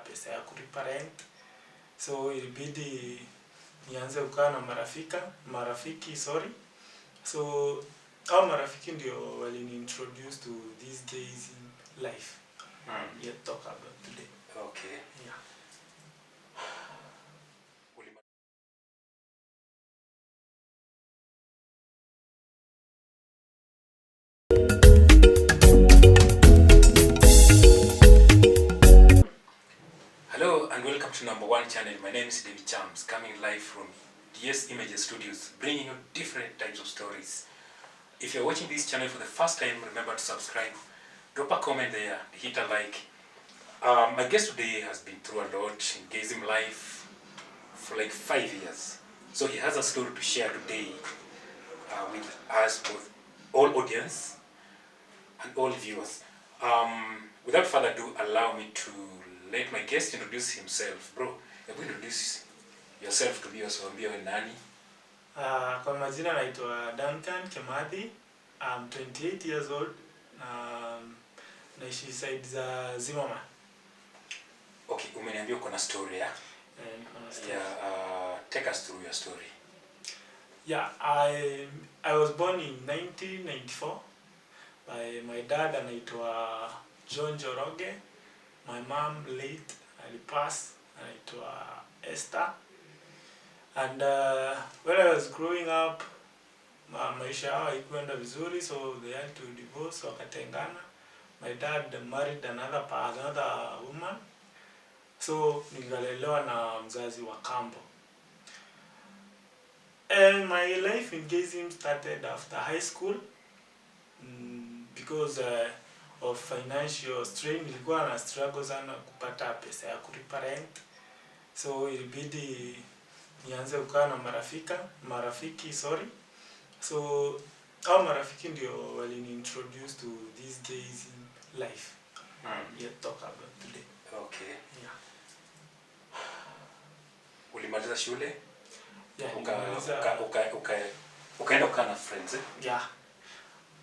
pesa ya kulipa rent. So ilibidi nianze kukaa na marafiki. So hao marafiki ndio walini introduce to these gay-ism life. Yet talk about today. Okay. Yeah. Hello and welcome to number one channel. My name is David Chams, coming live from DS Images Studios, bringing you different types of stories. If you're watching this channel for the first time, remember to subscribe, drop a comment there, hit a like. My guest today has been through a lot in gay-ism life for like 5 years. So he has a story to share today with us, both all audience and all viewers. Without further ado, allow me to let my guest introduce himself. Bro, introduce yourself to viewers. Waambie wewe nani? Kwa majina naitwa Duncan Kimathi. I'm 28 years old. Naishi side za Zimmerman. Okay, umeniambia uko na story ya? Yeah, take us through your story. Yeah, I was born in 1994 by my dad anaitwa John Joroge. My mom late alipass anaitwa Esther. And when I was growing up, maisha yao haikuenda vizuri, so they had to divorce, wakatengana. My dad married another woman. So nikalelewa na mzazi wa kambo. And my life in gay-ism started after high school because of financial strain. Nilikuwa na struggle sana kupata pesa ya kulipa rent. So ilibidi nianze kukaa na marafiki. So hao marafiki ndio walini introduce to this gay-ism life. Yet talk about today. Okay. Yeah. Ulimaliza shule? Yeah. Ukaenda kukaa na friends? Yeah.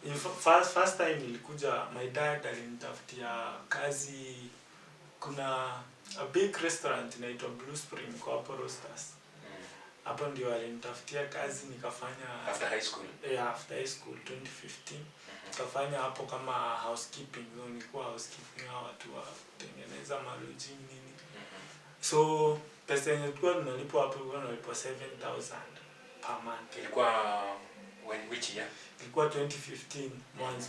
In first time nilikuja, my dad alinitafutia kazi. Kuna a big restaurant inaitwa Blue Spring kwa hapo Roasters. Hapo ndio alinitafutia kazi nikafanya after high school. Yeah, after high school 2015. Nikafanya hapo kama housekeeping. So nilikuwa housekeeping hao watu wa kutengeneza malojing nini. So pesa yenye tulikuwa tunalipwa hapo ilikuwa tunalipwa 7,000 per month. Ilikuwa which year? Ilikuwa 2015 mwanzo.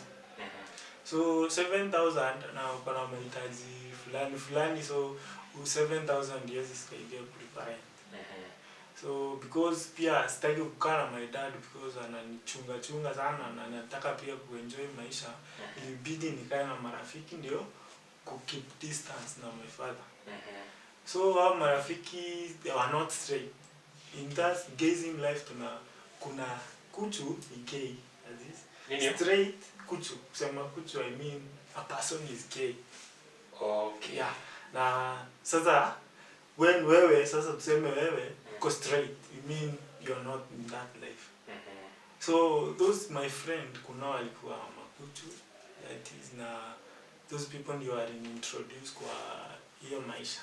So 7,000 na uko na mahitaji fulani, so 7,000 years isaidia kulipa rent. So because pia sitaki kukaa na my dad because ananichunga sana na nataka pia kuenjoy maisha, ilibidi nikae na marafiki ndio keep distance na my father. So our marafiki, they were not straight. In that gay-ism life kuna kuchu ni gay, that is straight kuchu. Kusema kuchu, I mean a person is gay. Okay. Yeah. Na sasa when wewe sasa tuseme wewe uko straight, you mean you're not in that life. So those my friend kuna walikuwa makuchu, that is, na those people ndio were introduced kwa hiyo maisha.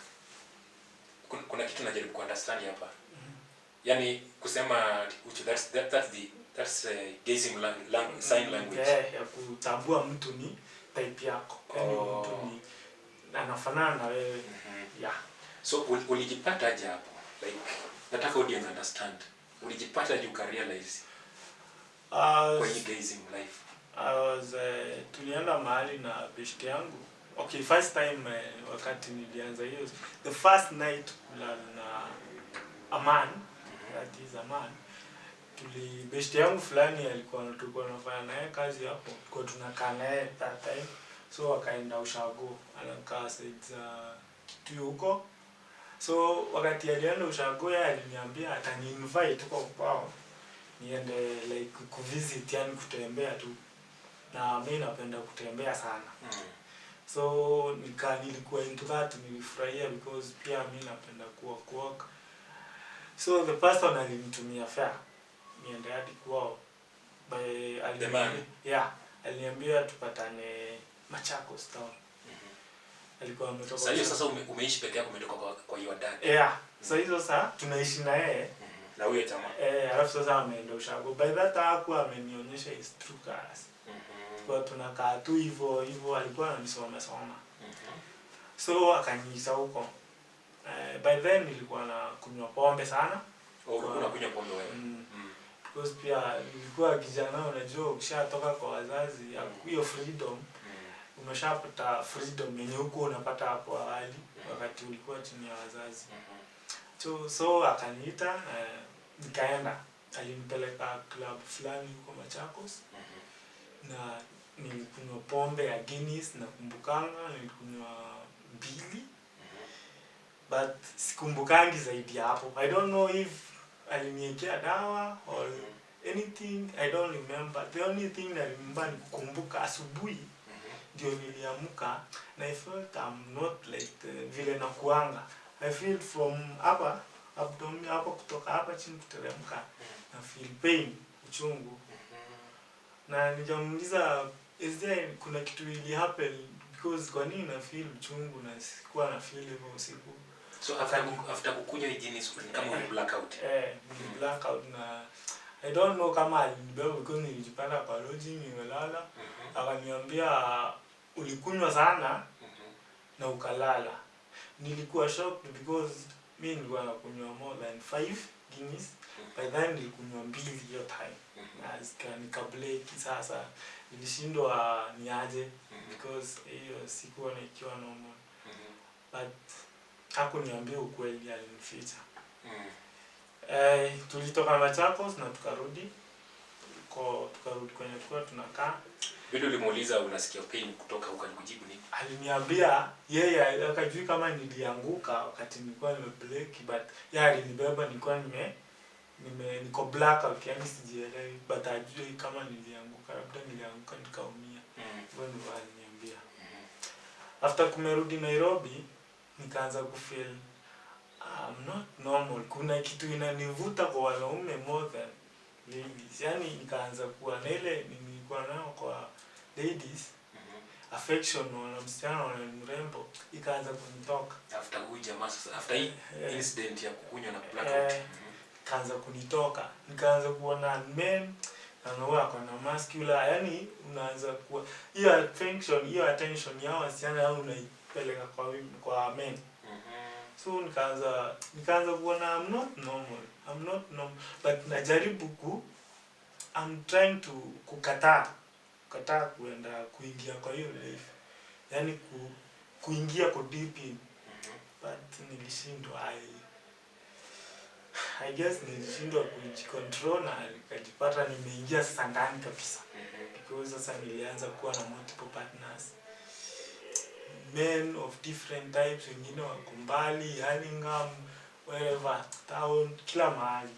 Kuna kitu najaribu ku understand hapa. Yani kusema kuchu, that's gay-ism sign language. Yeah, ya kutambua mtu ni type yako. Yani mtu ni anafanana na wewe. Yeah. So ulijipata aje hapo? Like nataka audience understand. Ulijipata aje ukarealize kwenye gay-ism life? I was tulienda mahali na beshte yangu. Okay, first time wakati nilianza hiyo, the first night na a man, that is a man. Beshte yangu fulani alikuwa tunafanya naye kazi hapo. Kwa tunakaa naye that time. So wakaenda ushago, anakaa side kitu huko. So wakati alienda ushago, yeye aliniambia atani-invite kwa kwao niende like kuvisit, yani kutembea tu. Na mimi napenda kutembea sana. So nilikuwa into that, nilifurahia because pia mimi napenda walk. So the person alinitumia fare niende hadi kwao. The man? Yeah, aliniambia tupatane Machakos town. alikuwa ametoka. Sasa hiyo sasa umeishi peke yako, umetoka kwa hiyo dad. Yeah. Sasa hizo sasa tunaishi na yeye. Na huyo jamaa. Alafu sasa ameenda ushago. By that hapo amenionyesha his true colors. Kwa tunakaa tu hivyo alikuwa ananisoma. So akaniita huko. By then nilikuwa na kunywa pombe sana. Ulikuwa kunywa pombe wewe? Because pia nilikuwa kijana, unajua ukishatoka kwa wazazi, hiyo freedom, umeshapata freedom yenye huko unapata hapo awali wakati ulikuwa chini ya wazazi. So akaniita, nikaenda. Alinipeleka club fulani huko Machakos. Na nilikunywa pombe ya Guinness na kumbukanga, nilikunywa mbili. But sikumbukangi zaidi hapo. I don't know if aliniekea dawa or anything, I don't remember. The only thing I remember ni kukumbuka asubuhi ndio niliamka na I felt I'm not like vile nakuanga. I feel from hapa abdomen hapo, kutoka hapa chini kuteremka na feel pain, uchungu. Na nikamuuliza, is there kuna kitu ili happen because kwa nini na feel uchungu na sikuwa na feel hivyo usiku. So after kukunywa hijini ni kama uli blackout. Blackout na I don't know kama alinibeba because nilijipata kwa lodging nimelala. Akaniambia ulikunywa sana na ukalala. Nilikuwa shocked because mimi nilikuwa nakunywa more than 5 Guinness. By then nilikunywa 2 hiyo time. Na nikableki sasa. Nilishindwa niaje because hiyo sikuwa nikiwa normal. But hakuniambia ukweli, alinificha. Tulitoka Machakos na tukarudi kwenye tulikuwa tunakaa. Vile ulimuuliza unasikia pain kutoka ukajibu nini? Aliniambia yeye akajui kama nilianguka wakati nilikuwa nimebreak, but yeye alinibeba nilikuwa niko blackout, yani sijielewi, but ajui kama nilianguka, labda nilianguka nikaumia. Hivyo ndivyo aliniambia. After kumerudi Nairobi nikaanza kufeel I'm not normal. Kuna kitu inanivuta kwa wanaume more than ladies. Yani nikaanza kuwa na ile nilikuwa nao kwa ladies, affection na msichana na mrembo ikaanza kunitoka. After huyu jamaa sasa, after hii incident ya kukunywa na blackout, ikaanza kunitoka. Nikaanza kuona men anaoa kwa na muscular, yani unaanza kuwa hiyo affection, hiyo attention yao wasichana au unaipeleka kwa men. So nikaanza kuona I'm not normal, but najaribu I'm trying to kukataa kuingia kwa hiyo life, yani kuingia kwa deep in, but nilishindwa. I guess nilishindwa kujicontrol na nikajipata nimeingia sasa ndani kabisa, because sasa nilianza kuwa na multiple partners, men of different types, wengine wako mbali, Hurlingham, wherever, town, kila mahali.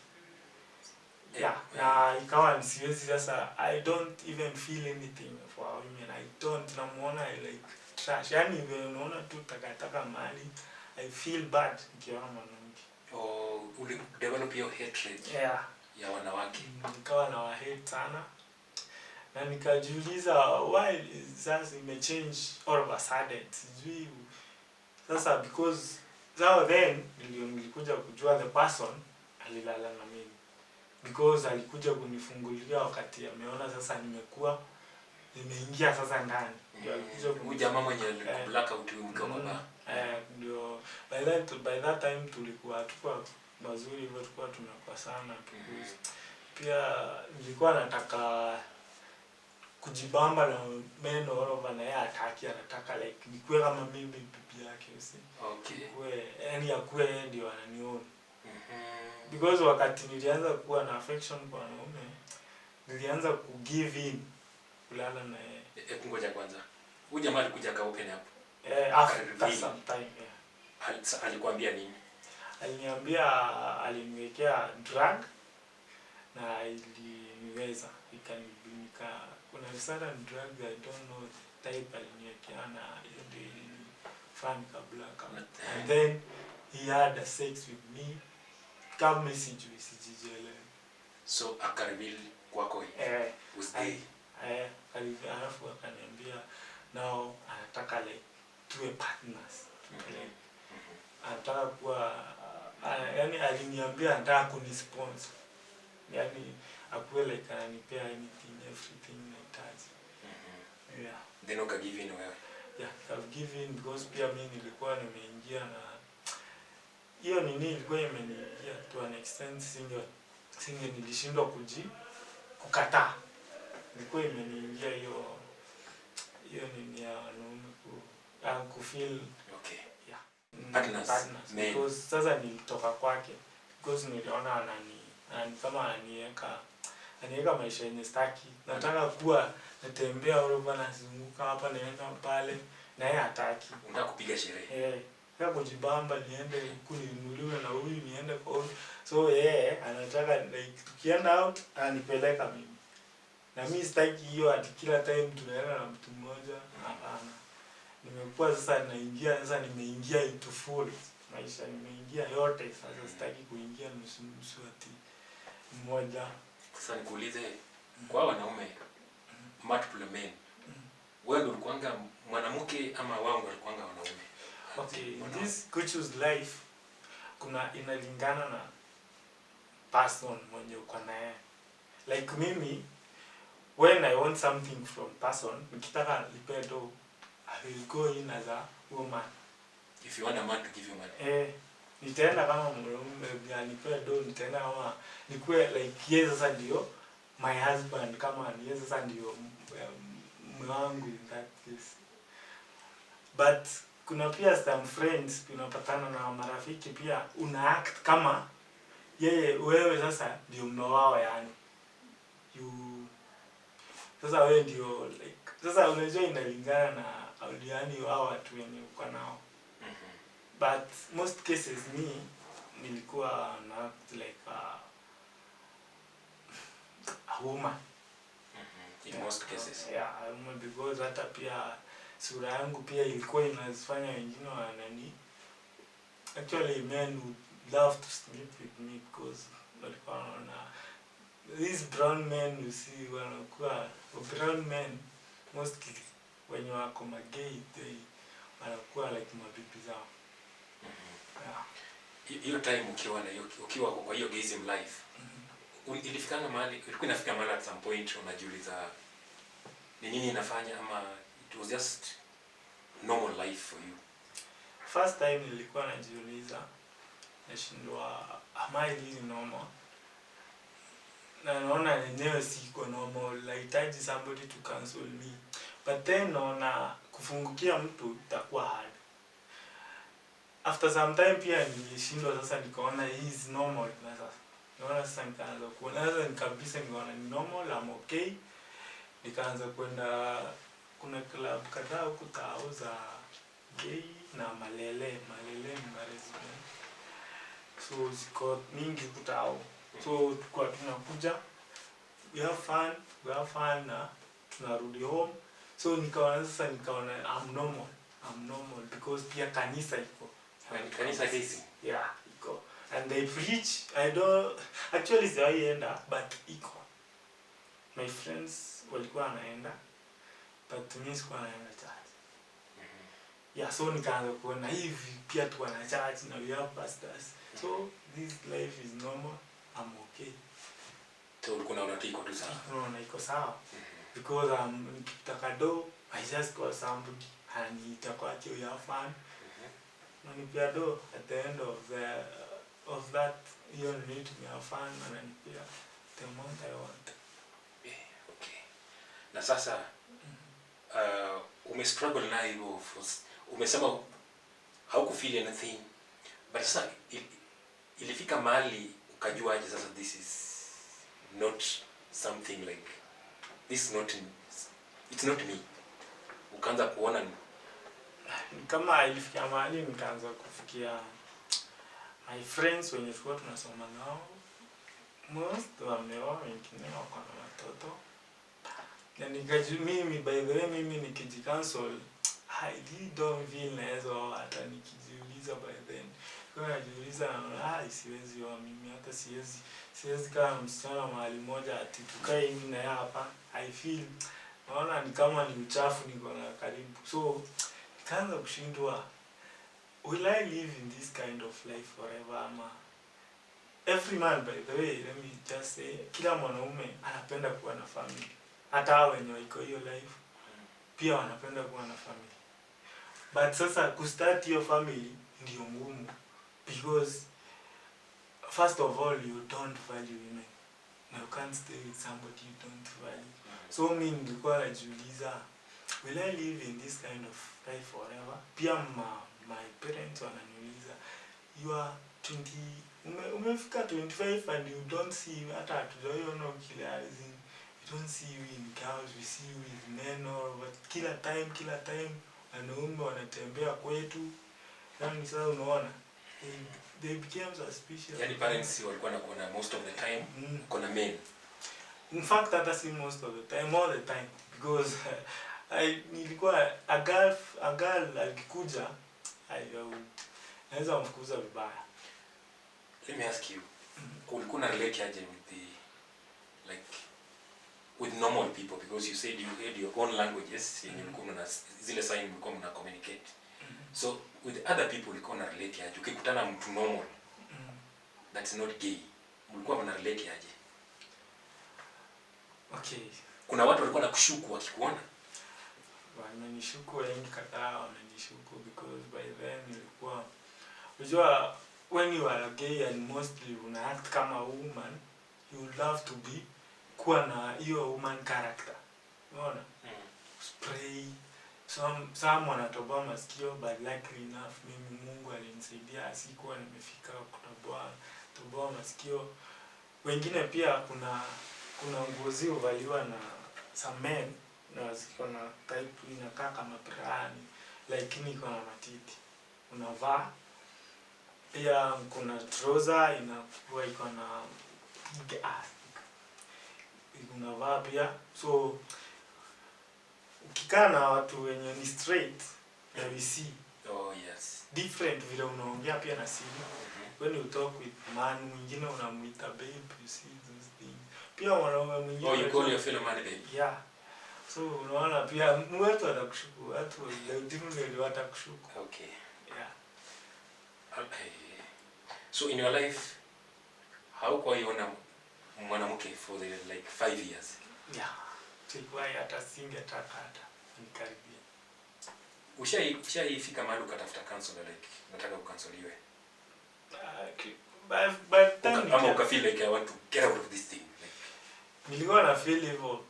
Na ikawa siwezi sasa, I don't even feel anything for women. I don't, namuona like trash. Yani unaona tu takataka mahali, I feel bad nikiona mwanamke. Uli develop your hatred ya wanawake. Nikawa na hate sana. Na nikajiuliza why sasa imechange all of a sudden. Sijui sasa, because now then nilikuja kujua the person alilala na mimi, because alikuja kunifungulia wakati ameona sasa nimeingia sasa ndani. Ndio alikuja huyu jamaa mwenye blackout mkiwa baba. Ndio by that time tulikuwa mazuri hivyo, tulikuwa tunakuwa sana, because pia nilikuwa nataka kujibamba na men all over, na yeye anataka like nikuwe kama mimi bibi yake, kwa yani akuwe ndio ananiona. Because wakati nilianza kuwa na affection kwa wanaume, nilianza ku give in kulala na yeye. Ngoja kwanza, huyu jamaa alikuja ka open up after some time. Alikwambia nini? Aliniambia aliniwekea drug na iliniweza ikanika kuna certain drug I don't know type aliniwekea, na hiyo ndio fan kabla kama. And then he had a sex with me kama sijijele. So akaribili kwako alafu akaniambia now anataka like tuwe partners. Anataka kuwa yani aliniambia anataka kunisponsor. Yani akuwe like ananipea anything, everything nahitaji. Yeah. Then ukagive in wewe. Yeah, I've given because pia mimi nilikuwa nimeingia na hiyo nini ilikuwa imeniingia to an extent singe nilishindwa kukataa. Ilikuwa imeniingia hiyo nini ya wanaume ku feel okay. Yeah. Partners. Because sasa nilitoka kwake because niliona anani kama aniweka maisha yenye staki. Nataka kuwa natembea Europa nazunguka hapa naenda pale na yeye hataki. Unataka kupiga sherehe. Nataka kujibamba niende huku ninunuliwe na huyu niende kwa so anataka like tukienda out ananipeleka mimi. Na mimi sitaki hiyo ati kila time tunaenda na mtu mmoja. Hapana. Nimekuwa sasa nimeingia into full maisha, nimeingia yote sasa sitaki kuingia nusu ati mmoja. Sasa nikuulize kwa wanaume multiple men. Wewe ndio ulikuanga mwanamke ama wao ndio walikuanga wanaume? Okay, in this coach's life kuna inalingana na person mwenye uko naye. Like mimi when I want something from person, nikitaka nipe do, I will go in as a woman. If you want a man to give you money. Nitaenda kama mwanaume nipe do, nitaenda kama nikuwe like yeye sasa ndio my husband, kama yeye sasa ndio mume wangu in that case. But kuna pia some friends unapatana na marafiki pia una act kama wewe sasa ndio mume wao yani. Sasa wewe ndio like sasa unajua inalingana na yani wao watu wenye uko nao. But most cases nilikuwa na act like a woman. In most cases. Yeah, because hata pia sura yangu pia ilikuwa inazifanya wengine wanani. Actually men would love to sleep with me because walikuwa wanaona these brown men you see wanakuwa brown men mostly when you are kama gay they wanakuwa like mabibi zao. Yeah. Hiyo time ukiwa kwa hiyo gay-ism life. Ilifika mahali ilikuwa inafika mahali at some point unajiuliza ni nini inafanya ama it was just normal life for you? First time nilikuwa najiuliza nashindwa am I really normal? Na naona yenyewe siko normal, nahitaji somebody to counsel me. But then naona kufungukia mtu itakuwa hard. After some time pia nilishindwa sasa nikaona he is normal na sasa. Naona sasa nikaanza kuona sasa nikabisa nikaona ni normal, I'm okay. Nikaanza kwenda kuna club kadhaa huko tauza gay na malele mbarezi. So ziko mingi kutao. So kwa tunakuja we have fun na tunarudi home. So nikaona I'm normal because pia kanisa iko. Kanisa hizi? Yeah, iko. And they preach. I don't actually sijaenda but iko. My friends walikuwa wanaenda but mimi sikuwa naenda church. Yeah, so nikaanza kuona hivi pia tu wana church na we have pastors. So this life is normal. I'm okay. So ulikuwa unaona iko tu sawa? Unaona iko sawa. Because nikitaka do I just call somebody and itakwake we have fun. Nanipia do at the end of that you need to have fun and nanipia the amount I want. Okay. Na sasa umestruggle na hiyo umesema haukufeel anything but sasa ilifika mahali ukajuaje sasa this is not something like this it's not me, ukaanza kuona kama ilifika mahali nikaanza kufikia my friends wenye tulikuwa tunasoma nao most wameoa, wengine wako na watoto. Na mimi by the way mimi nikijicancel I really don't feel naezo hata nikijiuliza by then. Kwa najiuliza na siwezi wa mimi hata siwezi kama msichana mahali moja ati tukae mimi na yeye hapa. I feel naona ni kama ni uchafu niko na karibu. So kaanza kushindwa, will I live in this kind of life forever ama every man, by the way, let me just say, kila mwanaume anapenda kuwa na family. Hata hao wenye wako hiyo life pia wanapenda kuwa na family. But sasa kustart hiyo family ndio ngumu, because first of all you don't value women. You can't stay with somebody you don't value. So mimi nilikuwa najiuliza, will I live in this kind of life forever? Pia my parents wananiuliza, you are 20, umefika 25 and you don't see, hata hatujaona ukilazim, you don't see you in girls, we see you with men or but kila time wanaume wanatembea kwetu. Yani sasa unaona they became suspicious. Yani parents walikuwa nakuona most of the time kuna men. In fact hata si most of the time, all the time, because nilikuwa a girl alikuja naweza mfukuza vibaya. Let me ask you, ulikuwa na relate aje with the with normal people, because you said you had your own languages yenye mlikuwa na zile sign mlikuwa mna communicate. So with other people ulikuwa na relate aje? Ukikutana mtu normal that's not gay, mlikuwa mna relate aje? Okay. Kuna watu walikuwa nakushuku wakikuona? Wamenishuku wengi kadhaa, wamenishuku because by then nilikuwa unajua when you are gay and mostly una act kama woman, you would love to be kuwa na hiyo woman character. Unaona? Spray. Some wanatoboa masikio, but luckily enough mimi Mungu alinisaidia sikuwa nimefika kutoboa masikio. Wengine pia kuna ngozi huvaliwa na some men na ziko na type inakaa kama brani lakini iko na matiti. Unavaa pia kuna trouser inakuwa iko na unavaa pia. So ukikaa na watu wenye ni straight you see different vile unaongea pia na simu. When you talk with man mwingine unamuita babe, you see those things. Pia wanaume mwingine you call your fellow man babe. Yeah. So unaona pia watu watakushuku, watu ndio watakushuku. Okay. Yeah. Okay. So in your life how kwa you na mwanamke for the 5 years? Yeah. Sikuwa hata singetaka hata nikaribia. Ushaifika mahali ukatafuta counselor nataka ukansoliwe? But then ama ukafeel I want to get out of this thing. Nilikuwa na feel hivyo.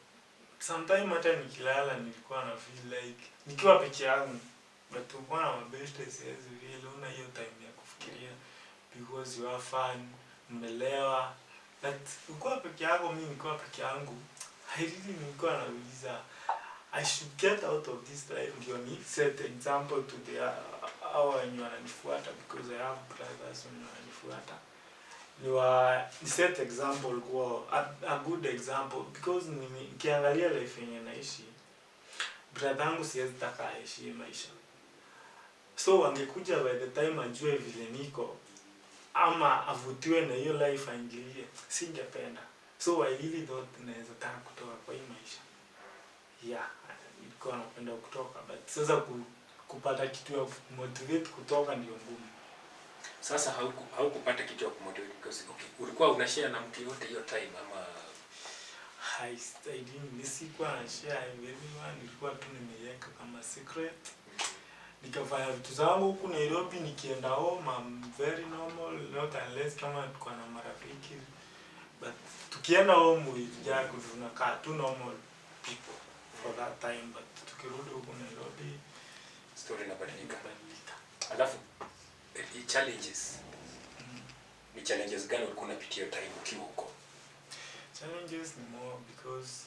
Sometimes hata nikilala nilikuwa na feel nikiwa peke yangu. But ukiwa na mabeste siwezi vile una hiyo time ya kufikiria because you are fun, mmelewa. But ukiwa peke yako, mimi nilikuwa peke yangu. Nilikuwa nauliza I should get out of this life, ndio ni set example to the wenye wananifuata because I have brothers wenye wananifuata. Ni set example kwa a good example because nikiangalia life yenye naishi, brother yangu siwezi taka aishi maisha. So angekuja by the time ajue vile niko ama avutiwe na hiyo life aingilie, singependa. So I really thought naweza taka kutoka kwa hii maisha. Yeah, nilikuwa napenda kutoka, but sasa kupata kitu ya motivate kutoka ndio ngumu. Sasa haukupata kitu ya kumotivate because ulikuwa unashare na mtu yote hiyo time ama I didn't sikuwa na share everyone, nilikuwa tu nimeweka kama secret. Nikafanya vitu zangu huku Nairobi, nikienda home I'm very normal, not unless kama tuko na marafiki. But tukienda home we just tunakaa tu normal people for that time, but tukirudi huku Nairobi story inabadilika. Alafu challenges. Ni challenges gani ulikuwa unapitia time ukiwa huko? Challenges ni more because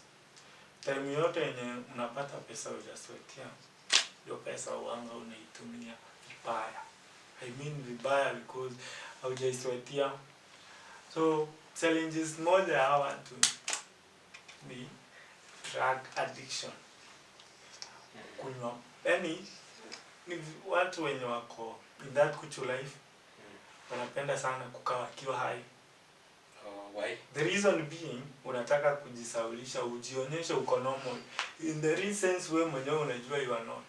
time yote yenye unapata pesa hujasweatia, hiyo pesa uanga unaitumia vibaya. I mean vibaya because haujaisweatia. So challenges moja ya watu ni drug addiction. Kunywa. Yaani ni watu wenye wako in that kuchu life wanapenda sana kukaa wakiwa high. Why? The reason being unataka kujisaulisha, ujionyeshe uko normal. In the real sense wewe mwenyewe unajua you are not.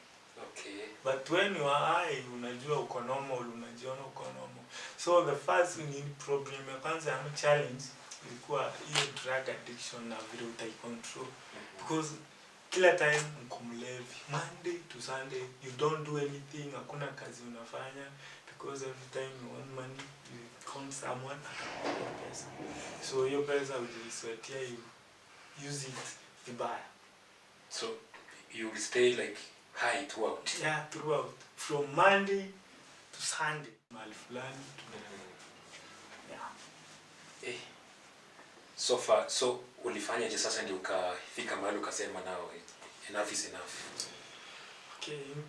Okay. But when you are high, unajua uko normal, unajiona uko normal. So the first problem ya kwanza ya challenge ilikuwa hiyo drug addiction na vile utaicontrol. Because kila time mko mlevi, Monday to Sunday, you don't do anything, hakuna kazi unafanya, because every time you want money, you count someone akakupa pesa. So hiyo pesa ujisweatia, you use it vibaya. So you will stay like high throughout? Yeah, throughout. From Monday to Sunday. Mahali fulani yeah. So far, so ulifanyaje sasa ndio ukafika mahali ukasema nao enough is enough? Okay, in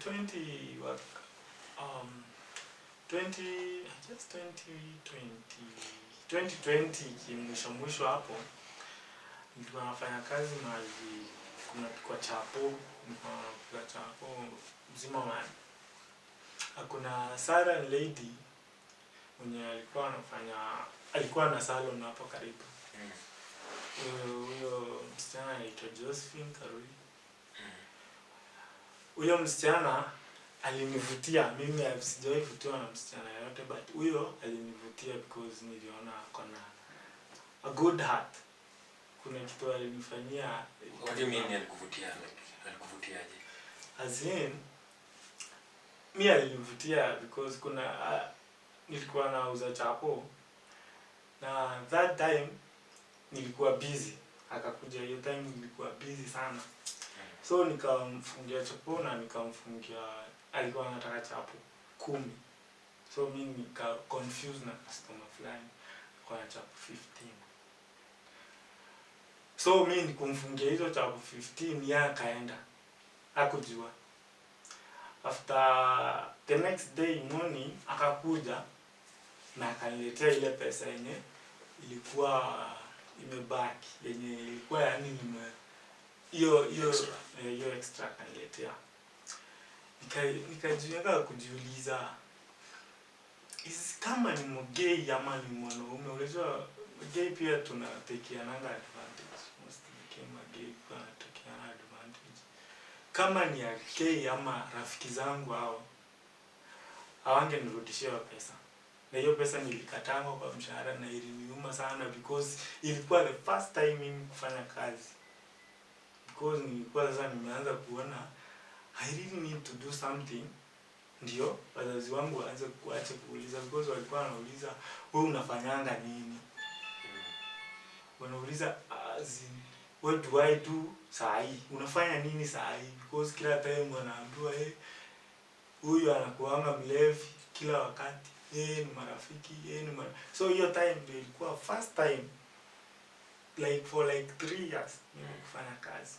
2020 mwisho hapo nilikuwa nafanya kazi mahali kunapikwa chapo, nilikuwa chapo mzima man. Hakuna Sarah lady mwenye alikuwa na salon hapo karibu. Huyo msichana anaitwa Josephine Karui. Huyo msichana alinivutia. Mimi sijawahi vutiwa na msichana yote, but huyo alinivutia because niliona akona a good heart. Kuna kitu alinifanyia. What do you mean alikuvutia? Alikuvutiaje? As in, mimi alinivutia because nilikuwa nauza chapo na that time nilikuwa busy. Akakuja hiyo time nilikuwa busy sana. So nikamfungia chapo na nikamfungia, alikuwa anataka chapo 10. So mimi nika confuse na customer fulani kwa chapo 15. So mimi nikumfungia hizo chapo 15, yeye akaenda. Hakujua. After the next day morning akakuja na akaniletea ile pesa yenye ilikuwa imebaki, yenye ilikuwa yani hiyo extra akaniletea. Nikajiweka kujiuliza, kama ni mgay ama ni mwanaume. Unajua gay pia tunatekeananga advantage. Mostly kama gay tunatekeana advantage. Kama ni gay ama rafiki zangu hao, hawangenirudishia pesa. Na hiyo pesa nilikatanga kwa mshahara na iliniuma sana because ilikuwa the first time mimi kufanya kazi. Because nilikuwa sasa nimeanza kuona I really need to do something. Ndio wazazi wangu waanze kuacha kuuliza, because walikuwa wanauliza wewe unafanyanga nini? Wanauliza what do I do saa hii? Unafanya nini saa hii? Because kila time wanaambiwa huyu anakuanga mlevi kila wakati. Ni marafiki, so hiyo time ndio ilikuwa first time like for like 3 years mimi kufanya kazi.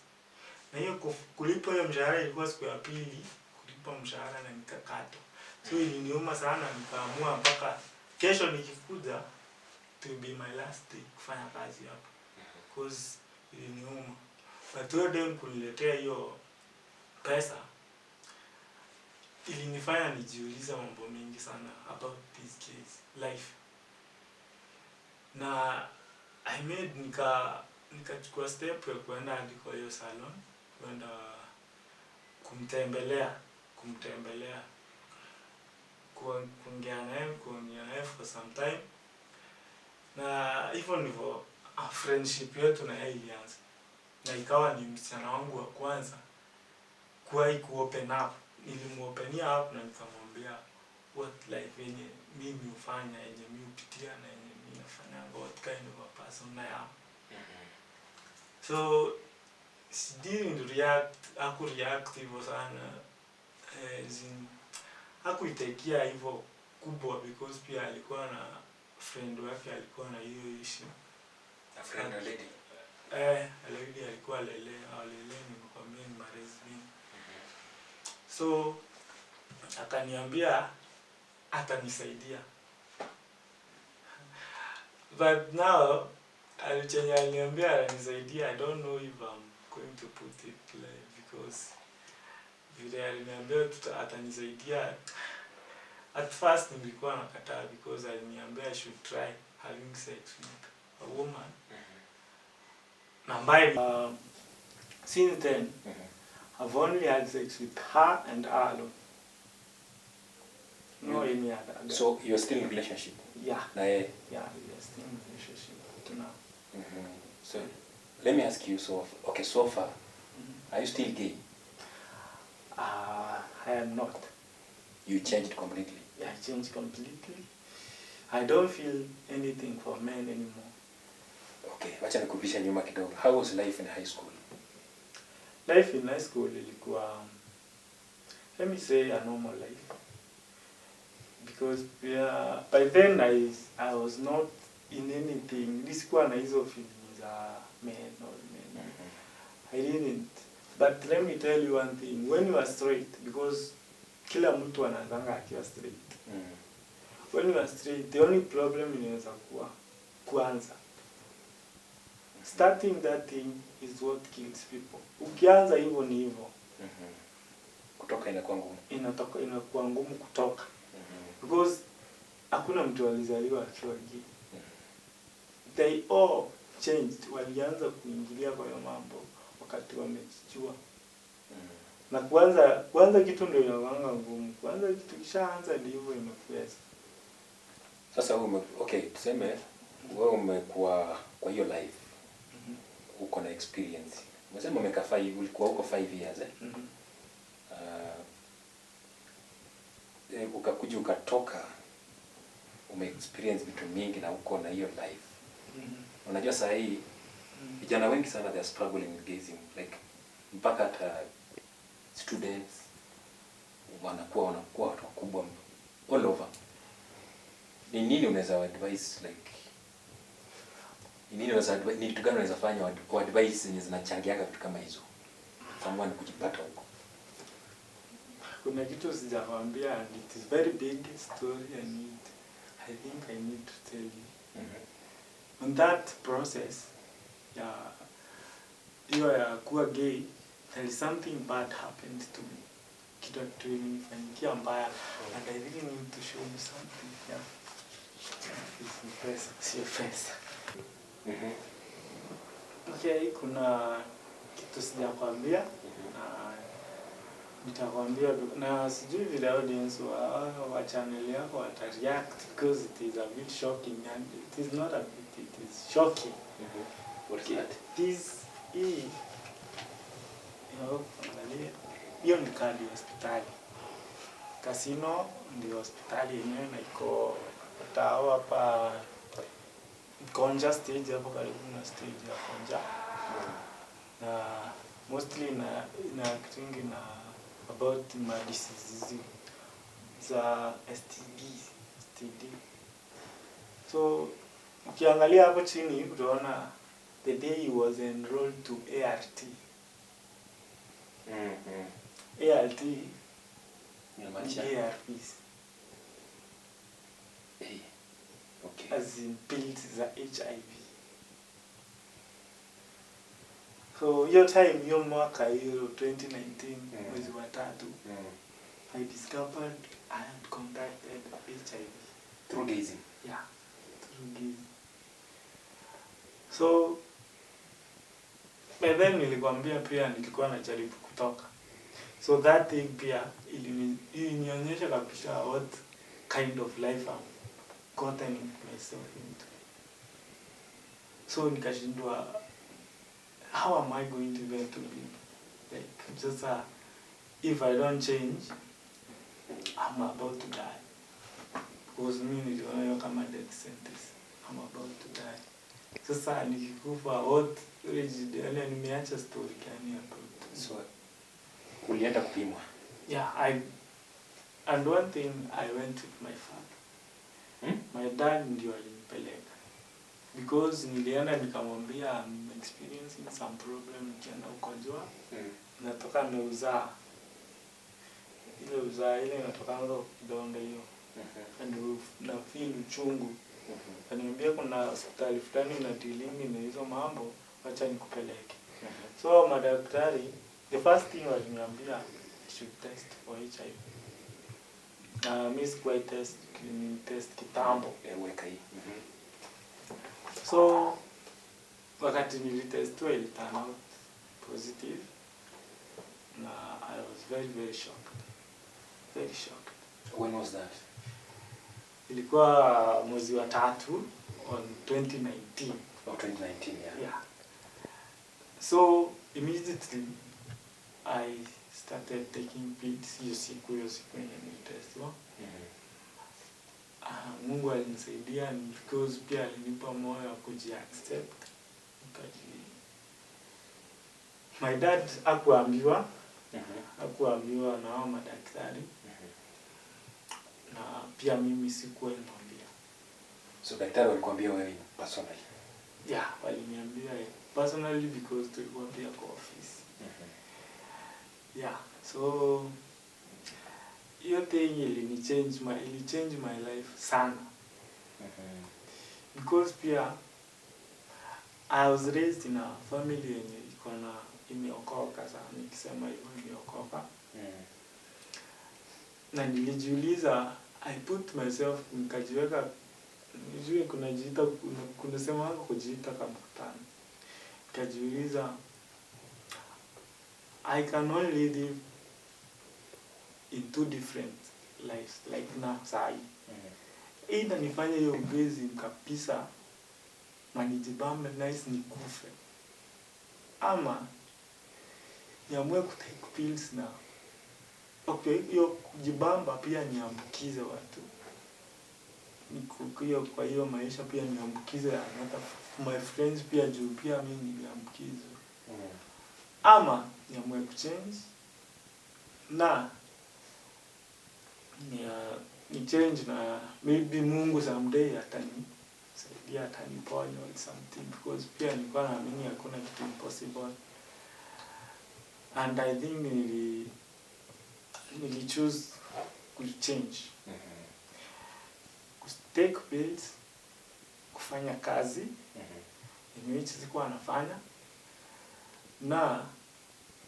Na hiyo kulipa hiyo mshahara ilikuwa siku ya pili kulipa mshahara na nikakatwa. So iliniuma sana, nikaamua mpaka kesho nikikuja to be my last day kufanya kazi hapo. Because iliniuma. But hiyo dem kuniletea hiyo pesa ilinifanya nijiulize mambo mengi sana about this case life. Na I made nikachukua step ya kuenda hadi kwa hiyo salon, kwenda kumtembelea, kuongea naye for some time. Na hivyo ndivyo friendship yetu na yeye ilianza. Na ikawa ni msichana wangu wa kwanza kuopen up. Nilimuopenia up na nikamwambia what life yenye mimi hufanya, yenye mimi hupitia na yenye mimi nafanya, what kind of a person I am. So she didn't react, hakureact hivyo sana. Hakuitekia hivyo kubwa because pia alikuwa na friend wake alikuwa na hiyo issue. A friend or lady? Lady alikuwa lele nimekwambia ni lesbian. So akaniambia atanisaidia. But now aliniambia atanisaidia, I don't know if I'm going to put it like, because vile aliniambia atanisaidia, at first nilikuwa nakataa because aliniambia I should try having sex with a woman. Na ambaye since then I've only had sex with her and her alone. No any other girl. So you're still in relationship? Yeah. Yeah, we are still in relationship to now. So let me ask you, so far, are you still gay? I am not. You changed completely? Yeah, I changed completely. I don't feel anything for men anymore. Okay, wacha nikupisha nyuma kidogo. How was life in high school? Life in high school ilikuwa, let me say, a normal life. Because by then I was not in anything. Nisikuwa na hizo feelings men or men. I didn't. But let me tell you one thing. When you are straight, because kila mtu anaanzanga akiwa straight. When you are straight, the only problem inaweza kuwa kuanza. Starting that thing is what kills people. Ukianza hivyo ni hivyo. Kutoka inakuwa ngumu. Inakuwa ngumu kutoka. Because hakuna mtu alizaliwa akiwa gay. They all changed. Walianza kuingilia kwa hiyo mambo wakati wamejijua. Na kwanza kitu ndio inakuanga ngumu. Kwanza kitu kishaanza ndio hivyo imekuweza. Sasa tuseme wewe umekuwa kwa hiyo life. Uko na experience. Umesema ulikuwa huko 5 years ukakuja ukatoka, ume-experience vitu mingi na uko na hiyo life. Unajua saa hii vijana wengi sana they are struggling with gay-ism, like mpaka hata students wanakuwa watu wakubwa all over. Ni nini unaweza advise, like ni kitu gani unaweza fanya kwa advice zenye zinachangiaga vitu kama hizo someone kujipata huko? Kuna kitu sijakwambia and it is very big story I think I need to tell you. On that process ya kuwa gay, there is something bad happened to me. Kitu ilinifanyikia mbaya and I really need to show you something. It's pesa. Okay, kuna kitu sijakwambia nitakwambia na sijui vile audience wa channel yako watareact because it is a bit shocking and it is not a bit, it is shocking. What is that? Hiyo ni kadi ya hospitali. Casino ndio hospitali yenyewe na iko hapa Konja stage hapo karibu na stage ya Konja. Na mostly na acting na about my diseases za STD. So ukiangalia hapo chini utaona the day he was enrolled to ART. ART ni ARVs. Okay. As in pills za HIV. So hiyo time, hiyo mwaka hiyo 2019 mwezi wa 3, I discovered I had contracted HIV. Through gay-ism? Yeah, through gay-ism. So by then nilikwambia pia nilikuwa najaribu kutoka. So that thing pia ilinionyesha kabisa what kind of life I've gotten myself into. So nikashindwa, how am I going to get to live? Like, just if I don't change, I'm about to die. Because me niliona hiyo kama death sentence. I'm about to die. Sasa nikikufa what really nimeacha story gani about? So ulienda kupimwa? Yeah, and one thing I went with my father. My dad ndio alinipeleka. Because nilienda nikamwambia I'm experiencing some problem nikienda ukojoa. Natoka nimeuzaa. Ile inatoka ndo kidonda hiyo. And na feel uchungu. Ananiambia kuna hospitali fulani na dealing na hizo mambo, acha nikupeleke. So madaktari, the first thing waliniambia I should test for HIV. Mimi sikuwa test kitambo. Weka hii. So wakati nilitestiwa ili turn out positive. na I was very very shocked. Very shocked. When was that? Ilikuwa mwezi wa 3 on 2019. Oh, 2019, yeah. Yeah. So immediately I started taking pills. Hiyo siku yenye nilitestiwa. Mungu alinisaidia because pia alinipa moyo wa kujiaccept. My dad hakuambiwa na hao madaktari. Na pia mimi sikuwa nimwambia. So daktari walikwambia wewe personally? Yeah, waliniambia personally because tulikuwa pia kwa office. Yeah, so hiyo thing ili change my life sana. Because pia I was raised in a family yenye iko na imeokoka sana, nikisema hivyo imeokoka. Na nilijiuliza, I put myself, nikajiweka, nijue kuna sema kujiita kama mkutano. Nikajiuliza, I can only live in 2 different lives, like na sahi. Either nifanye hiyo bezi kabisa, manijibambe nice nikufe. Ama niamue kutake pills na okay, hiyo kujibamba pia niambukize watu. Hiyo kwa hiyo maisha pia niambukize hata my friends pia juu pia mimi niambukize. Ama niamue kuchange na ni change na maybe Mungu someday atanisaidia, ataniponya or something, because pia nilikuwa naamini hakuna kitu impossible. And I think nili choose to change. Take pills, kufanya kazi yenye hichi sikuwa nafanya, na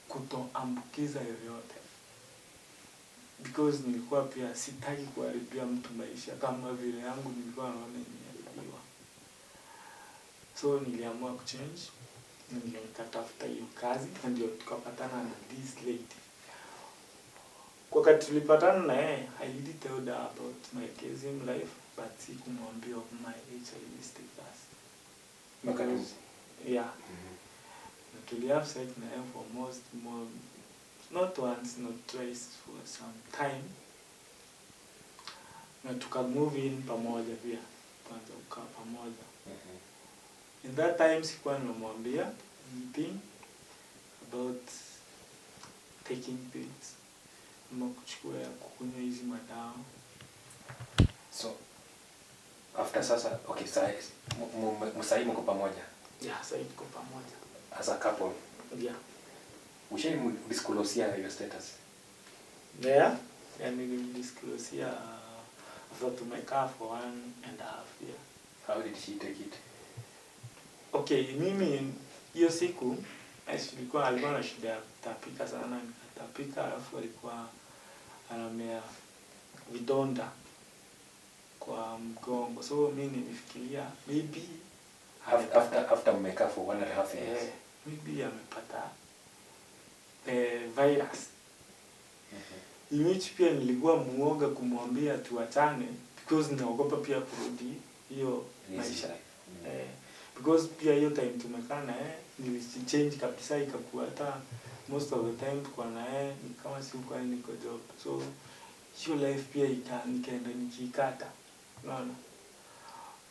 kutoambukiza yoyote. Because nilikuwa pia sitaki kuharibia mtu maisha kama vile yangu nilikuwa naona imeharibiwa. So niliamua kuchange, nikatafuta hiyo kazi, na ndio tukapatana na this lady. Kwa wakati tulipatana na yeye, I didn't tell her about my gay-ism life, but sikumwambia of my HIV status. Because, yeah. We have sex na yeye for more, not once, not twice, for some time. Na tuka move in pamoja pia, kwanza ukaa pamoja. In that time sikuwa nimemwambia anything about taking pills, ama kuchukua ya kukunywa hizi madawa. So after sasa, okay, sasa mko pamoja? Yeah, sasa tuko pamoja. As a couple? Yeah. Ushai disclose your status? Yeah, and we disclose here after to my car for 1.5 years. How did she take it? Okay, mimi hiyo siku alikuwa na shida ya kutapika sana, nikatapika, alafu alikuwa anamea vidonda kwa mgongo. So mimi nifikiria maybe after mmekaa for 1.5 years. Maybe amepata virus. Which pia nilikuwa muoga kumwambia tuachane, because ninaogopa pia kurudi hiyo maisha. Because pia hiyo time tumekaa na yeye nilichange kabisa, ikakuwa hata most of the time kwa na yeye ni kama si uko niko job. So hiyo life pia nikaenda nikikata. Unaona?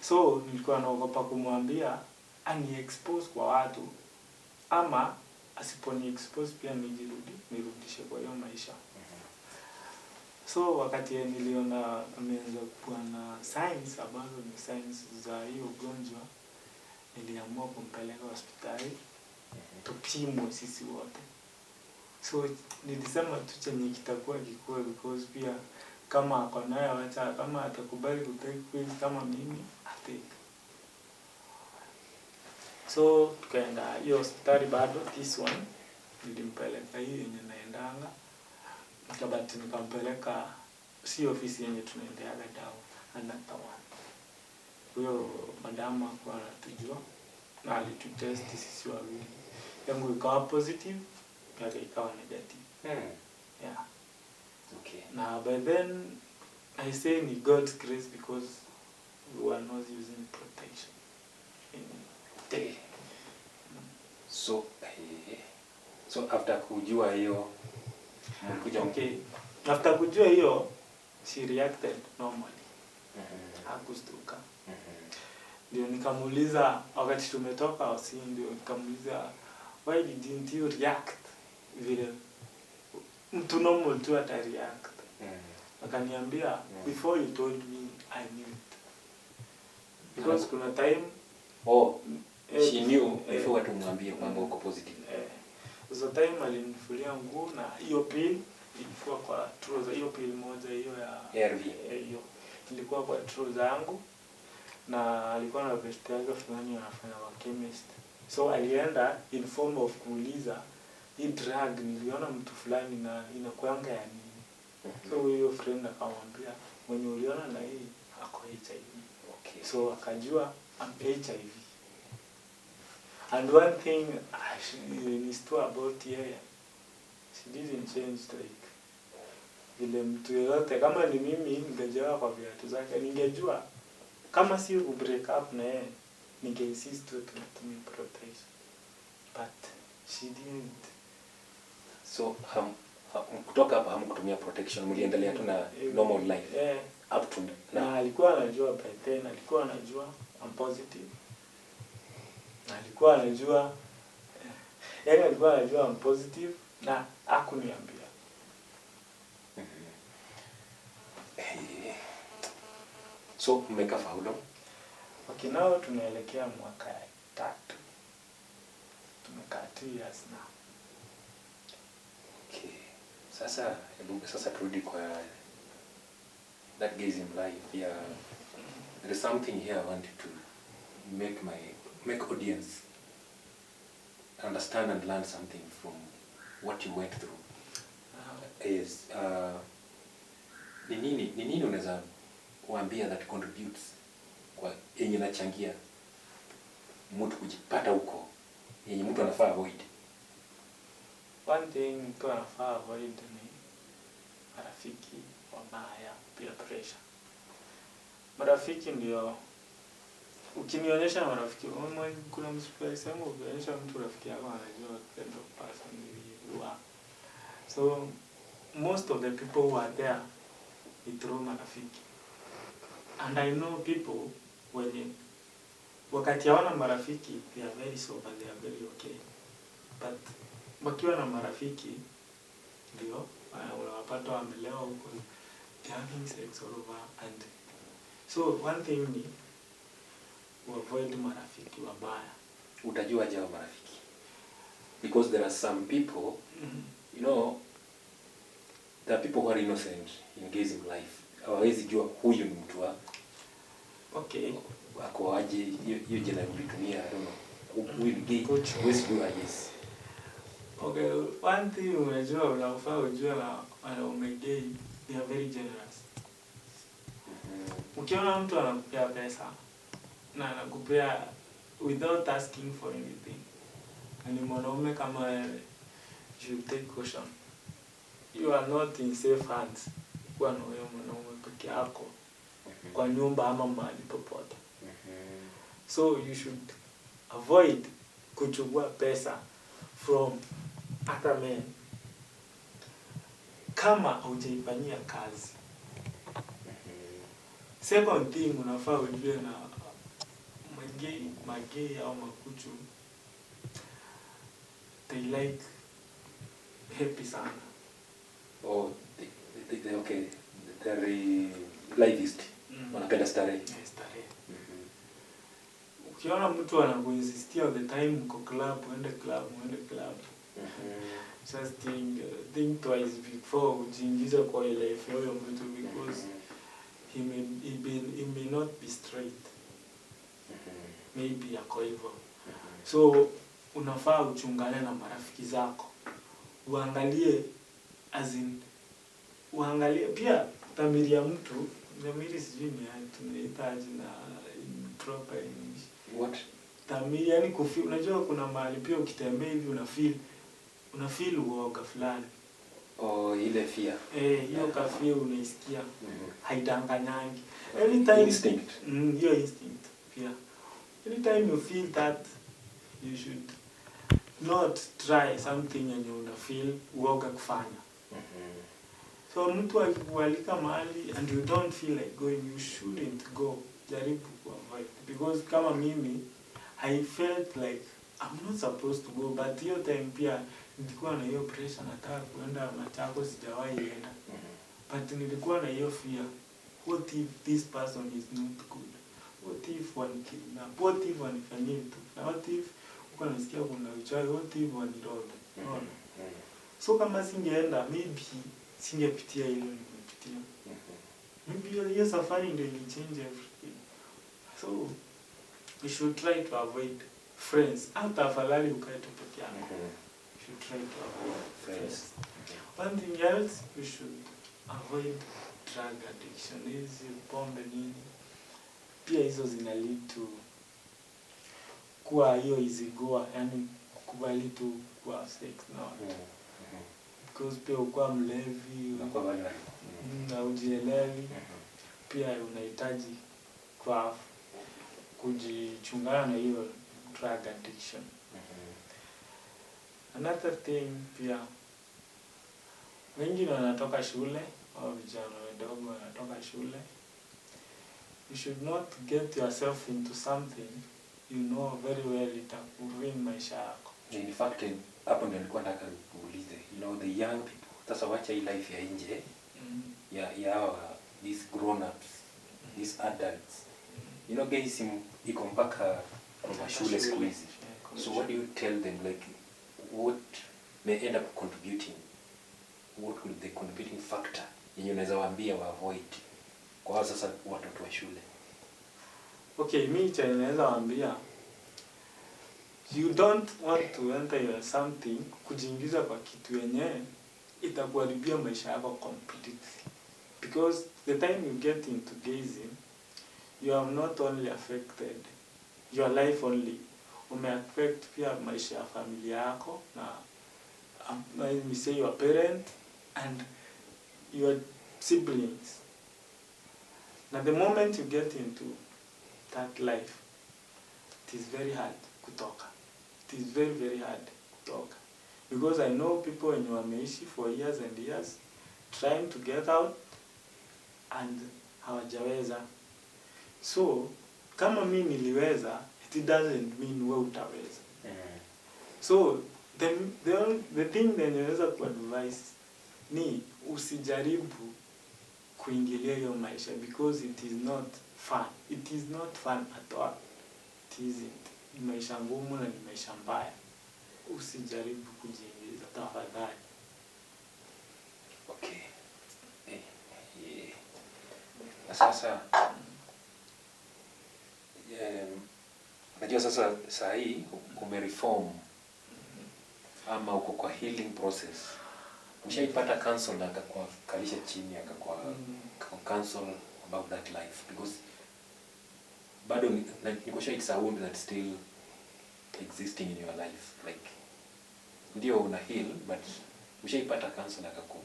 So nilikuwa naogopa kumwambia ani-expose kwa watu, ama asiponi-expose pia nirudishe kwa hiyo maisha. So wakati niliona ameanza kuwa na signs ambazo ni signs za hiyo ugonjwa, niliamua kumpeleka hospitali tupimwe sisi wote. So nilisema tu chenye kitakuwa kikubwa, because pia kama ako nayo acha, kama atakubali kutake pills kama mimi atake. So tukaenda hiyo hospitali bado, this one nilimpeleka hiyo yenye naendanga, nikabati nikampeleka si ofisi yenye tunaendeaga dawa, another one. Huyo madama kwa anatujua na alitutest sisi wawili. Yangu ikawa positive yake ikawa negative. Yeah. Okay. Now by then I say ni God's grace because we were not using protection. So after kujua hiyo okay, after kujua hiyo she reacted normally. Hakustuka. Ndio nikamuuliza wakati tumetoka osi, ndio nikamuuliza why didn't you react vile mtu normal tu ata react. Akaniambia before you told me I knew it. Because kuna time she knew before tumwambie kwamba uko positive. So time alinifulia nguo na hiyo pill ilikuwa kwa trouser, hiyo pill moja hiyo ya ARV. Hiyo ilikuwa kwa trouser yangu, na alikuwa na best yake fulani anafanya kwa chemist. So alienda in form of kuuliza hii drug niliona mtu fulani na inakuanga ya nini. So huyo friend akamwambia mwenye uliona na hii ako HIV. Okay. So akajua I'm HIV. And one thing is true about her, she didn't change like vile mtu yote. Kama ni mimi ningejua kwa viatu zake, ningejua kama si ku break up na yeye ninge-insist to protect, but she didn't. So kutoka hapa hamkutumia protection, mliendelea tu na normal life up to na alikuwa anajua by then, alikuwa anajua I'm positive. Na alikuwa anajua alikuwa anajua I'm positive na hakuniambia. So mmeka faulu? Okay, now tunaelekea mwaka 3. Tumekaa 2 years now. Okay. Sasa turudi kwa that gay-ism life. Yeah. There is something here I wanted to make audience understand and learn something from what you went through. Is ni nini unaweza kuambia that contributes kwa yenye nachangia mtu kujipata huko yenye mtu anafaa avoid? One thing mtu anafaa avoid ni marafiki wabaya, peer pressure. Marafiki ndio ukinionyesha marafiki, kuna msipai sema ukionyesha mtu rafiki yako anajua kind of person you are. So most of the people who are there ni through marafiki. And I know people when wakati hawana marafiki they are very sober, they are very okay. But wakiwa na marafiki ndio unawapata wamelewa huko, they are having sex all over. And so one thing ni avoid marafiki wabaya. Utajua aje wa marafiki? Because there are some people, you know, there are people who are innocent in gay-ism life. Hawawezi jua huyu ni mtu wa okay ako aje, hiyo jina ulitumia, I don't know. Huyu ni gay, huwezi jua aje. Okay, one thing unajua unafaa ujue na wanaume gay, they are very generous. Ukiona mtu anakupea pesa na anakupea without asking for anything, ni mwanaume kama wewe, you take caution. You are not in safe hands kwa mwanaume peke yako kwa nyumba ama mahali popote. So you should avoid kuchukua pesa from other men kama hujaifanyia kazi. Second thing unafaa ujue na magei au makuchu, they like happy sana. Oh, they okay. They're livest. Wanapenda starehe. Starehe. Ukiona mtu anakuinsistia all the time uko club, uende club. Just think twice before ujiingize kwa life ya mtu, because he may not be straight. Maybe yako hivyo. So unafaa uchungane na marafiki zako. Uangalie uangalie pia dhamiri ya mtu. Dhamiri sijui ni tunahitaji na proper English. What? Dhamiri yani unajua kuna mahali pia ukitembea hivi una feel uoga fulani. Ile fear. Hiyo kafia unaisikia. Haidanganyangi. Anytime Instinct. Your instinct. Yeah. Anytime you feel that, you should not try something and you feel uoga kufanya. So mtu akikualika mahali and you don't feel like going, you shouldn't go. Jaribu kuavoid. Because kama mimi, I felt like I'm not supposed to go, but hiyo time pia nilikuwa na hiyo pressure, nataka kuenda Machakos, sijawahi enda. But nilikuwa na hiyo fear. What if this person is not good? What if one kidnap? What if wanifanyie tu? What if uko nasikia kuna uchawi? What if waniroga? No. So kama singeenda, maybe singepitia hilo nimepitia. Maybe hiyo safari ndio ilichange everything. So we should try to avoid friends. Hata afadhali ukae tu peke yako. We should try to avoid friends. One thing else, we should avoid drug addiction. Hizi pombe nini. Pia hizo zina lead to kuwa hiyo easygoer, yani kukubali tu kuwa sex na because pia ukuwa mlevi, na ujielewi, pia unahitaji kwa kujichungana na hiyo drug addiction. Another thing pia, wengine wanatoka shule, au vijana wadogo wanatoka shule. You should not get yourself into something you know very well itakuruin maisha yako. In fact, hapo ndio nilikuwa nataka kuulize, the young people, sasa wacha hii life ya nje, these grown ups, these adults. Gay-ism iko mpaka kwa shule siku hizi. So what do you tell them, like, what may end up contributing? What could the contributing factor yenye unaweza waambia wa avoid kwa sasa watoto wa shule? Okay, mimi naweza waambia, you don't want to enter something, kujiingiza kwa kitu yenye itakuharibia maisha yako completely. Because the time you get into gay-ism, you have not only affected your life only, umeaffect pia maisha ya familia yako, na let me say your parent and your siblings. Now the moment you get into that life, it is very hard kutoka. It is very, very hard kutoka. Because I know people wenye wameishi for years and years trying to get out and hawajaweza. So, kama mimi niliweza, it doesn't mean wewe utaweza. So, the thing that ninaweza kuadvise ni usijaribu kuingilia hiyo maisha, because it is not fun. It is not fun at all. It isn't. Ni maisha ngumu na ni maisha mbaya. Usijaribu kujiingiza tafadhali. Okay. Sasa najua sasa saa hii umereform ama uko kwa healing process. Mshaipata counsel na akakalisha chini akakuwa counsel about that life, because bado niko sure it's a wound that still existing in your life, like ndio una heal, but mshaipata counsel akaku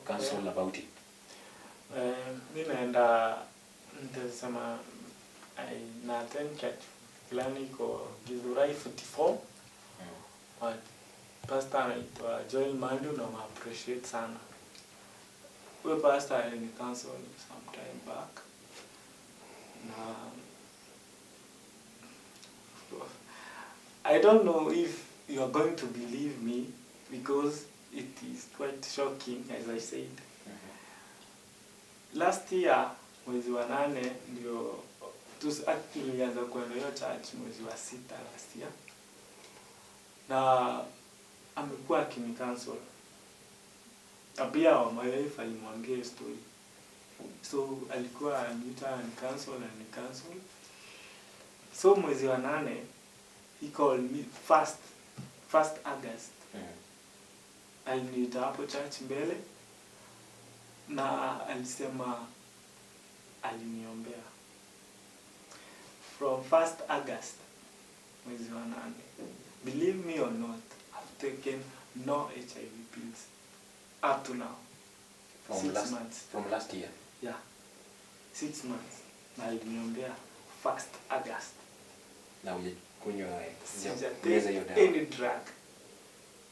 counsel about it. Mimi naenda nitasema na attend church fulani iko Githurai 44. Pastor anaitwa Joel Mandu na appreciate sana. Huyo pastor alini counsel some time back. Na I don't know if you are going to believe me, because it is quite shocking, as I said. Last year, mwezi wa 8 ndio tulianza kwenda hiyo church mwezi wa 6 last year. Na amekuwa akini counsel. Pia my wife alimwambia story. So alikuwa anita and counsel. So mwezi wa 8, he called me first August. Aliniita hapo church mbele na alisema aliniombea. From 1st August mwezi wa 8. Believe me or not, I've taken no HIV pills up to now. From 6 months. From last year? Yeah. 6 months. Na aliniombea 1st August. Na kunywa any drug.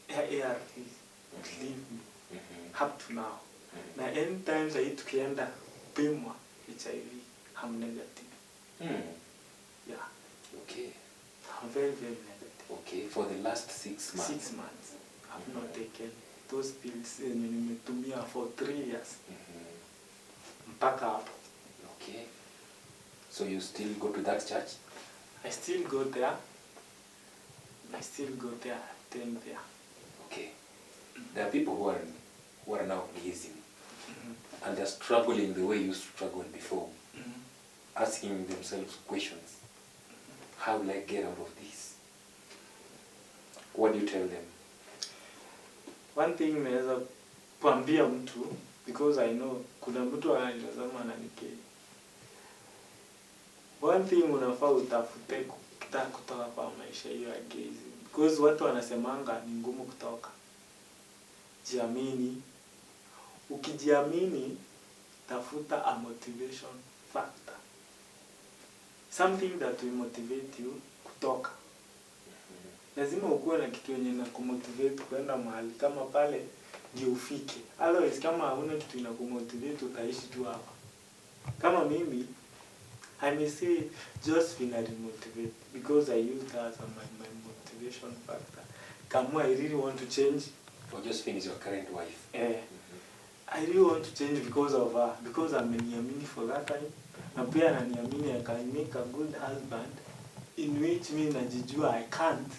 ARVs. Leave me. Up to now. Na anytime sahi tukienda kupimwa HIV, I'm negative. Yeah. Okay. I'm very, very negative. Okay, for the last 6 months? 6 months. I've not taken those pills. Nimetumia for 3 years. Mpaka hapo. Okay. So you still go to that church? I still go there. I still go there. Attend there. Okay. There are people who are now gay-ism, and they're struggling the way you struggled before, asking themselves questions. How will I get out of this? What do you tell them? One thing naweza kuambia mtu, because I know kuna mtu ananitazama na nike. One thing unafaa utafute kutoka kwa maisha hiyo ya gay-ism, because watu wanasemanga ni ngumu kutoka. Jiamini. Ukijiamini, tafuta a motivation factor. Something that will motivate you kutoka. Lazima ukuwe na kitu yenye na kumotivate kwenda mahali kama pale ndio ufike. Otherwise kama hauna kitu ina kumotivate utaishi tu hapa. Kama mimi, I may say Josephine motivate because I use that as my motivation factor. Kama I really want to change. Or Josephine is your current wife? I really want to change because of her. Because ameniamini for that time. Na pia ananiamini I can make a good husband in which me najijua I can't.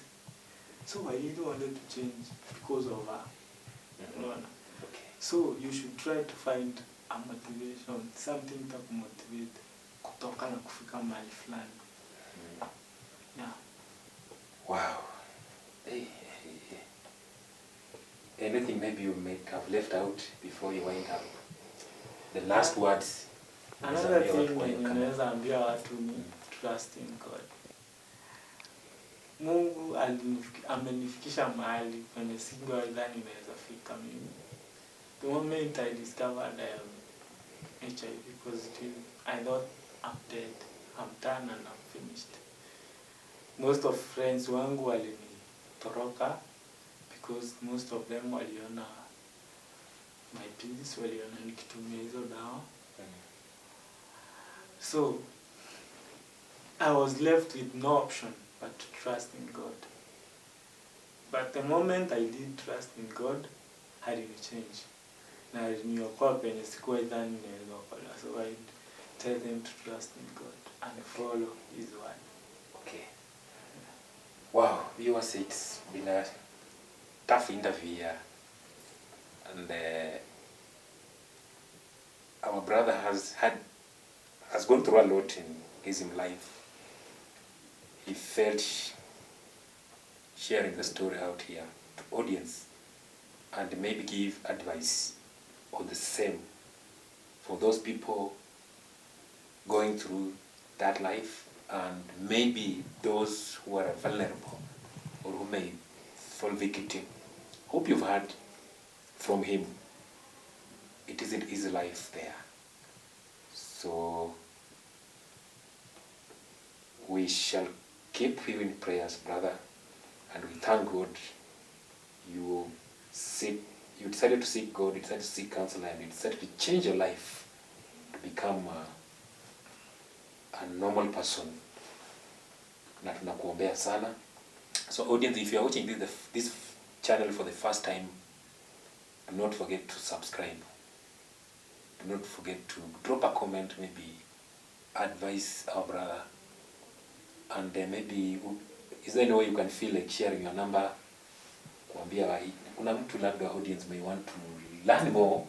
So I really wanted to change because of her. Okay. So you should try to find a motivation, something to motivate kutoka na kufika mahali fulani. Yeah. Wow. Hey. Anything maybe you may have left out before you wind up? The last words. Another thing ninaweza ambia watu ni trust in God. Mungu amenifikisha mahali kwenye singeweza ninaweza fika mimi. The moment I discovered I am HIV positive, I thought I'm dead, I'm done and I'm finished. Most of friends wangu walinitoroka because most of them waliona my pills, waliona nikitumia hizo dawa. So I was left with no option but to trust in God. But the moment I did trust in God, I didn't change. Na niliokoa penye sikuwa dhani naweza okolewa. So I tell them to trust in God and follow His word. Okay. Wow, viewers, it's been a tough interview here, and our brother has gone through a lot in his life. He felt sharing the story out here to audience and maybe give advice on the same for those people going through that life, and maybe those who are vulnerable or who may fall victim. Hope you've heard from him. It isn't easy life there. So we shall keep you in prayers, brother, and we thank God you decided to seek God, you decided to seek counsel, and you decided to change your life to become a normal person. Na tunakuombea sana. So audience, if you are watching this channel for the first time, do not forget to subscribe. Do not forget to drop a comment, maybe advise our brother, and maybe is there any way you can feel like sharing your number? Kuambia kuna mtu labda audience may want to learn more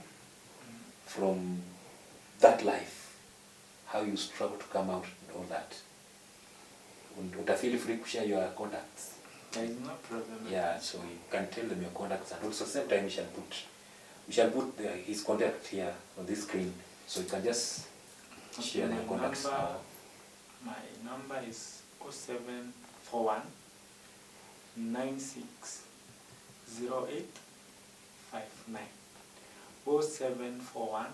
from that life, how you struggle to come out and all that. And feel free to share your contacts. There is no problem. Yeah, so you can tell them your contacts, and also same time we shall put his contact here on this screen, so you can just share your contacts. My number is 0741 96 0859. 0741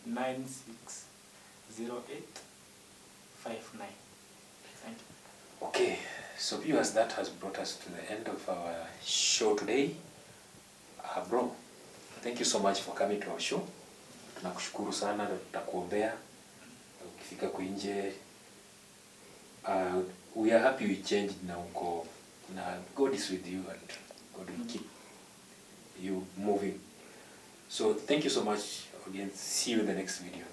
96 0859. Thank you. Okay, so viewers, that has brought us to the end of our show today. Bro, thank you so much for coming to our show. Tunakushukuru sana, tutakuombea ukifika kuinje. We are happy we changed na uko na God is with you and God will keep you moving. So thank you so much again. See you in the next video.